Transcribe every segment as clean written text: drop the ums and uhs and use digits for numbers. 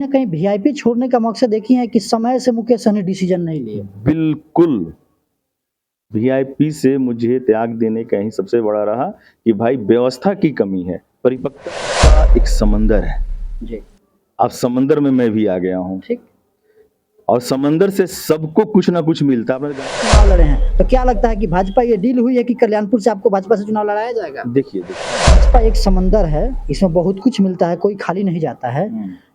ना कहीं वीआईपी छोड़ने का मकसद एक ही है कि समय से मुकेश सहनी डिसीजन नहीं लिए। बिल्कुल। वीआईपी से मुझे त्याग देने का ही सबसे बड़ा रहा कि भाई व्यवस्था की कमी है, परिपक्वता का एक समंदर है। जी, अब समंदर में मैं भी आ गया हूँ ठीक। और समंदर से सबको कुछ ना कुछ मिलता है। चुनाव लड़े हैं, तो क्या लगता है कि भाजपा ये डील हुई है कि कल्याणपुर से आपको भाजपा से चुनाव लड़ाया जाएगा? देखिए भाजपा एक समंदर है, इसमें बहुत कुछ मिलता है, कोई खाली नहीं जाता है।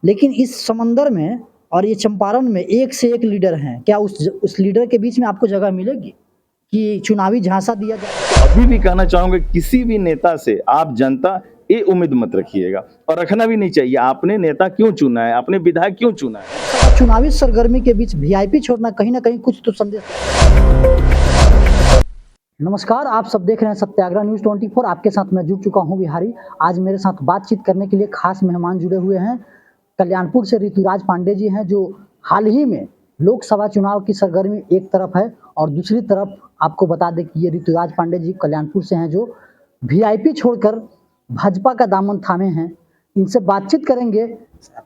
लेकिन इस समंदर में और ये चंपारण में एक से एक लीडर हैं, क्या उस लीडर के बीच में आपको जगह मिलेगी कि चुनावी झांसा दिया जाए? अभी भी कहना चाहूंगा किसी भी नेता से आप जनता ये उम्मीद मत रखिएगा और रखना भी नहीं चाहिए। आपने नेता क्यों चुना है, आपने विधायक क्यों चुना है। चुनावी सरगर्मी के बीच वीआईपी छोड़ना कहीं ना कहीं कुछ तो संदेश। नमस्कार, आप सब देख रहे हैं सत्याग्रह न्यूज़ 24। आपके साथ मैं जुड़ चुका हूं बिहारी। आज मेरे साथ बातचीत करने के लिए खास मेहमान जुड़े हुए हैं। कल्याणपुर से ऋतुराज पांडे जी हैं, जो हाल ही में लोकसभा चुनाव की सरगर्मी एक तरफ है और दूसरी तरफ आपको बता दें कि ये ऋतुराज पांडे जी कल्याणपुर से हैं, जो वीआईपी छोड़कर भाजपा का दामन थामे हैं। इनसे बातचीत करेंगे।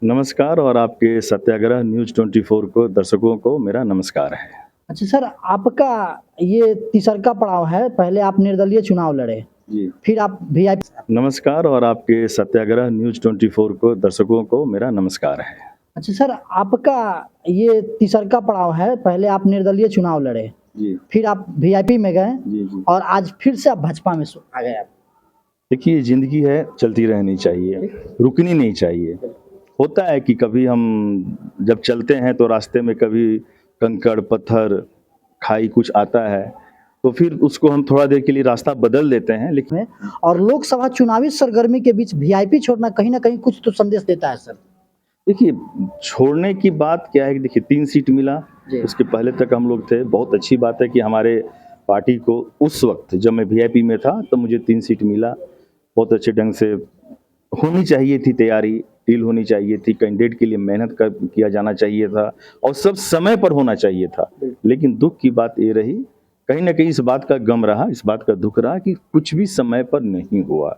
नमस्कार और आपके सत्याग्रह न्यूज़ 24 को दर्शकों को मेरा नमस्कार है। अच्छा सर, आपका ये तीसरा पड़ाव है। पहले आप निर्दलीय चुनाव लड़े जी, फिर आप वीआईपी। नमस्कार और आपके सत्याग्रह न्यूज़ 24 को दर्शकों को मेरा नमस्कार है। अच्छा सर, आपका ये तीसरा पड़ाव है। पहले आप निर्दलीय चुनाव लड़े जी फिर आप वीआईपी में गए जी जी। और आज फिर से आप भाजपा में आ गए। आप देखिए ज़िंदगी है, चलती रहनी चाहिए, रुकनी नहीं चाहिए। होता है कि कभी हम जब चलते हैं तो रास्ते में कभी कंकड़ पत्थर खाई कुछ आता है, तो फिर उसको हम थोड़ा देर के लिए रास्ता बदल देते हैं। लेकिन और लोकसभा चुनावी सरगर्मी के बीच वीआईपी छोड़ना कहीं ना कहीं कुछ तो संदेश देता है सर। देखिए, छोड़ने की बात क्या है कि देखिए 3 सीट मिला, उसके पहले तक हम लोग थे। बहुत अच्छी बात है कि हमारे पार्टी को उस वक्त जब मैं वीआईपी में था तो मुझे 3 सीट मिला। बहुत अच्छे ढंग से होनी चाहिए थी तैयारी, डील होनी चाहिए थी, कैंडिडेट के लिए मेहनत किया जाना चाहिए था और सब समय पर होना चाहिए था। लेकिन दुख की बात ये रही, कहीं ना कहीं इस बात का गम रहा, इस बात का दुख रहा कि कुछ भी समय पर नहीं हुआ।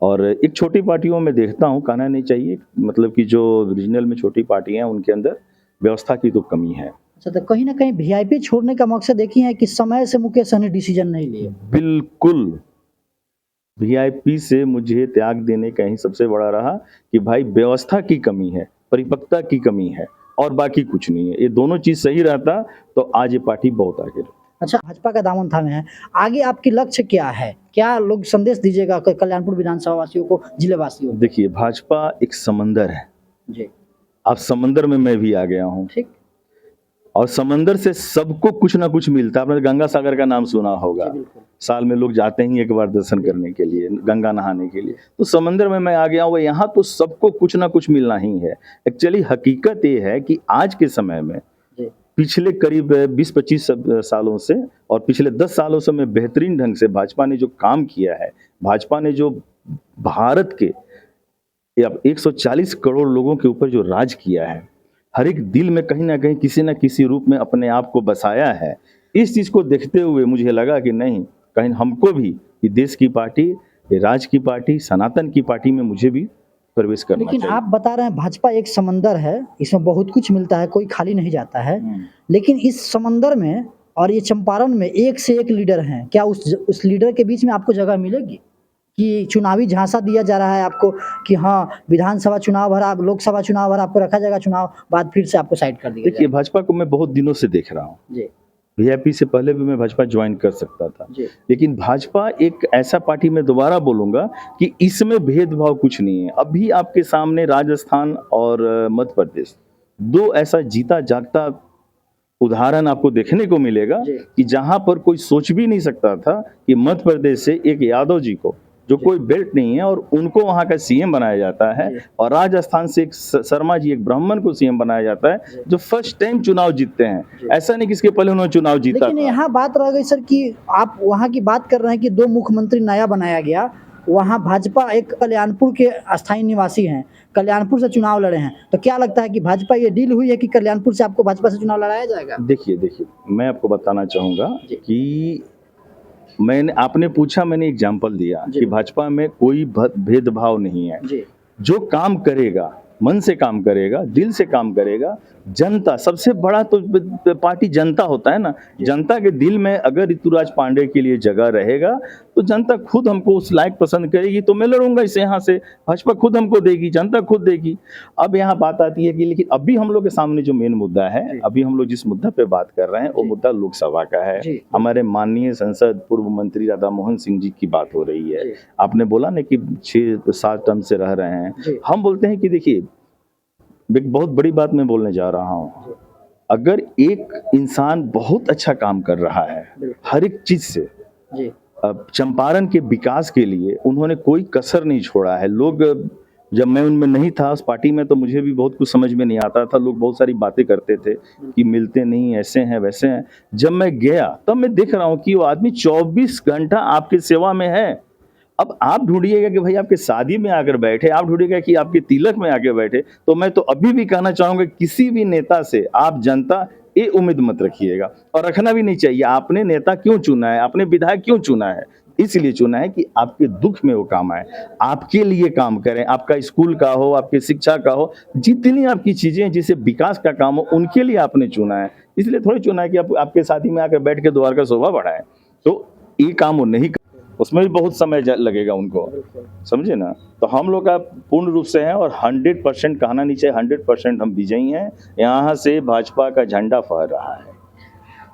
और एक छोटी पार्टियों में देखता हूँ, कहना नहीं चाहिए, मतलब कि जो रीजनल में छोटी पार्टियां हैं उनके अंदर व्यवस्था की तो कमी है। अच्छा, तो कहीं ना कहीं वीआईपी छोड़ने का मकसद एक ही है कि समय से मुकेश सहनी डिसीजन नहीं लिए। बिल्कुल। वीआईपी से मुझे त्याग देने का ही सबसे बड़ा रहा कि भाई व्यवस्था की कमी है, परिपक्वता की कमी है और बाकी कुछ नहीं है। ये दोनों चीज सही रहता तो आज ये पार्टी बहुत आगे रहती। अच्छा, भाजपा का दामन थामे हैं, आगे आपकी लक्ष्य क्या है? क्या लोग संदेश दीजिएगा कल्याणपुर विधानसभा वासियों को, जिले वासियों को? देखिए, भाजपा एक समंदर है। जी, अब समंदर में मैं भी आ गया हूँ ठीक। और समंदर से सबको कुछ ना कुछ मिलता है। आपने गंगा सागर का नाम सुना होगा, साल में लोग जाते हैं एक बार दर्शन करने के लिए, गंगा नहाने के लिए। तो समंदर में मैं आ गया हूँ, यहाँ तो सबको कुछ ना कुछ मिलना ही है। एक्चुअली हकीकत ये है कि आज के समय में पिछले करीब 20-25 सालों से और पिछले 10 सालों से मैं बेहतरीन ढंग से भाजपा ने जो काम किया है, भाजपा ने जो भारत के अब 140 करोड़ लोगों के ऊपर जो राज किया है, हर एक दिल में कहीं ना कहीं किसी न किसी रूप में अपने आप को बसाया है। इस चीज़ को देखते हुए मुझे लगा कि नहीं, कहीं हमको भी ये देश की पार्टी, ये राज की पार्टी, सनातन की पार्टी में मुझे भी प्रवेश करना चाहिए। लेकिन आप बता रहे हैं भाजपा एक समंदर है, इसमें बहुत कुछ मिलता है, कोई खाली नहीं जाता है। लेकिन इस समंदर में और ये चंपारण में एक से एक लीडर हैं, क्या उस लीडर के बीच में आपको जगह मिलेगी कि चुनावी झांसा दिया जा रहा है आपको कि हाँ, विधानसभा चुनाव भरा, लोकसभा चुनाव भरा, आपको रखा जाएगा, चुनाव बाद फिर से आपको साइड कर दिया जाएगा? देखिए, भाजपा को मैं बहुत दिनों से देख रहा हूँ जी, वीआईपी से पहले भी मैं भाजपा ज्वाइन कर सकता था, लेकिन भाजपा एक ऐसा पार्टी, मैं दोबारा बोलूंगा कि इसमें भेदभाव कुछ नहीं है। अभी आपके सामने राजस्थान और मध्य प्रदेश, दो ऐसा जीता जागता उदाहरण आपको देखने को मिलेगा कि जहां पर कोई सोच भी नहीं सकता था कि मध्य प्रदेश से एक यादव जी को, जो कोई बेल्ट नहीं है, और उनको वहां का सीएम बनाया जाता है, और राजस्थान से एक शर्मा जी, एक ब्राह्मण को सीएम बनाया जाता है, जो फर्स्ट टाइम चुनाव जीतते हैं। ऐसा नहीं कि इसके पहले उन्होंने चुनाव जीता। लेकिन यहाँ बात रह गई सर कि आप वहाँ की बात कर रहे हैं कि 2 मुख्यमंत्री नया बनाया गया, वहाँ भाजपा एक कल्याणपुर के अस्थायी निवासी हैं, कल्याणपुर से चुनाव लड़े हैं, तो क्या लगता है कि भाजपा ये डील हुई है कि कल्याणपुर से आपको भाजपा से चुनाव लड़ाया जाएगा? देखिए, मैं आपको बताना चाहूंगा कि आपने पूछा, मैंने एग्जाम्पल दिया कि भाजपा में कोई भेदभाव नहीं है। जो काम करेगा मन से काम करेगा, दिल से काम करेगा, जनता सबसे बड़ा तो पार्टी जनता होता है ना, जनता के दिल में अगर ऋतुराज पांडे के लिए जगह रहेगा तो जनता खुद हमको उस लायक पसंद करेगी, तो मैं लड़ूंगा इसे यहाँ से, भाजपा खुद हमको देगी, जनता खुद देगी। अब यहाँ बात आती है कि लेकिन अभी हम लोग के सामने जो मेन मुद्दा है, अभी हम लोग जिस मुद्दा पे बात कर रहे हैं वो मुद्दा लोकसभा का है। हमारे माननीय सांसद पूर्व मंत्री राधा मोहन सिंह जी की बात हो रही है। आपने बोला ना कि 6-7 टर्म से रह रहे हैं, हम बोलते हैं कि देखिए एक बहुत बड़ी बात मैं बोलने जा रहा हूँ, अगर एक इंसान बहुत अच्छा काम कर रहा है हर एक चीज से, अब चंपारण के विकास के लिए उन्होंने कोई कसर नहीं छोड़ा है। लोग, जब मैं उनमें नहीं था उस पार्टी में, तो मुझे भी बहुत कुछ समझ में नहीं आता था, लोग बहुत सारी बातें करते थे कि मिलते नहीं, ऐसे हैं वैसे हैं। जब मैं गया तब मैं देख रहा हूँ कि वो आदमी 24 घंटा आपकी सेवा में है। अब आप ढूंढिएगा कि भाई आपके शादी में आकर बैठे, आप ढूंढिएगा कि आपके तिलक में आके बैठे, तो मैं तो अभी भी कहना चाहूंगा किसी भी नेता से आप जनता ये उम्मीद मत रखिएगा, और रखना भी नहीं चाहिए। आपने नेता क्यों चुना है, आपने विधायक क्यों चुना है? इसलिए चुना है कि आपके दुख में वो काम आए, आपके लिए काम करें, आपका स्कूल का हो, आपकी शिक्षा का हो, जितनी आपकी चीजें हैं जिससे विकास का काम हो, उनके लिए आपने चुना है। इसलिए थोड़ी चुना है कि आपके शादी में आकर बैठ के द्वार का शोभा बढ़ाएं। तो ये काम वो नहीं, उसमें भी बहुत समय लगेगा उनको, समझे ना। तो हम लोग का पूर्ण रूप से है, और 100% कहना नहीं चाहिए, 100% हम विजयी हैं। यहाँ से भाजपा का झंडा फहर रहा है।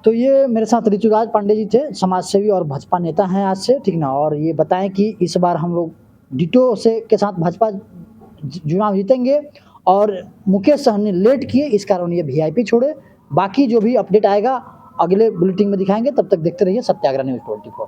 तो ये मेरे साथ ऋतुराज पांडे जी थे, समाज सेवी और भाजपा नेता हैं आज से, ठीक ना। और ये बताएं कि इस बार हम लोग डिटो से के साथ भाजपा चुनाव जीतेंगे, और मुकेश सहनी लेट किए इस कारण ये VIP छोड़े। बाकी जो भी अपडेट आएगा अगले बुलेटिन में दिखाएंगे, तब तक देखते रहिए सत्याग्रह न्यूज़ 24।